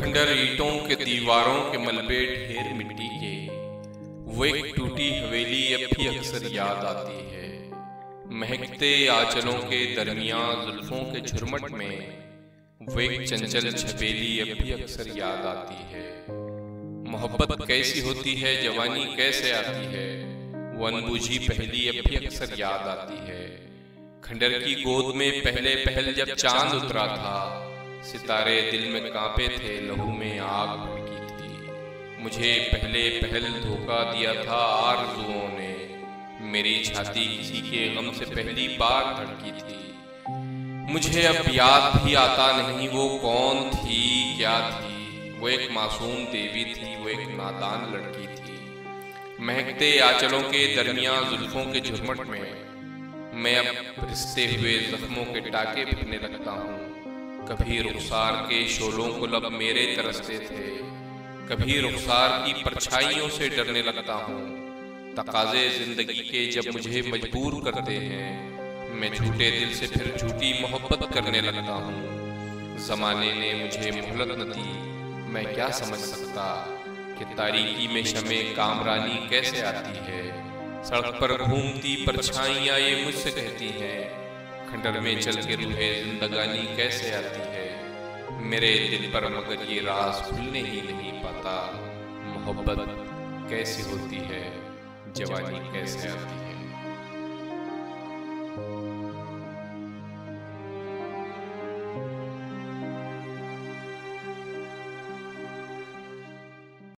खंडर ईंटों के दीवारों के मलबे ढेर मिट्टी के, वो एक टूटी हवेली अब भी अक्सर याद आती है। महकते आंचलों के दरमियां जुल्फों के झुरमट में वो एक चंचल छबेली अब भी अक्सर याद आती है। मोहब्बत कैसी होती है, जवानी कैसे आती है, वो अनबूझी पहली अब भी अक्सर याद आती है। खंडर की गोद में पहले पहल जब चांद उतरा था, सितारे दिल में कांपे थे, लहू में आग भड़की थी। मुझे पहले पहल धोखा दिया था आरज़ुओं ने, मेरी छाती किसी के गम से पहली बार धड़की थी। मुझे अब याद भी आता नहीं वो कौन थी, क्या थी। वो एक मासूम देवी थी, वो एक नादान लड़की थी। महकते आंचलों के दरमियां जुल्फों के झुरमट में मैं अब रिश्ते हुए जख्मों के टाके भरने लगता हूँ। कभी रुखसार के शोलों को लब मेरे तरसते थे, कभी रुखसार की परछाइयों से डरने लगता हूँ। तकाज़े जिंदगी के जब मुझे मजबूर करते हैं, मैं झूठे दिल से फिर झूठी मोहब्बत करने लगता हूँ। ज़माने ने मुझे मोहलत न दी, मैं क्या समझ सकता कि तारीकी में शमे कामरानी कैसे आती है। सड़क पर घूमती परछाइयाँ ये मुझसे कहती हैं, खंडर में चल के रूहे जिंदगानी कैसे आती है। मेरे दिल पर मगर ये राज खुलने ही नहीं पाता, मोहब्बत कैसी होती है, जवानी कैसे आती है।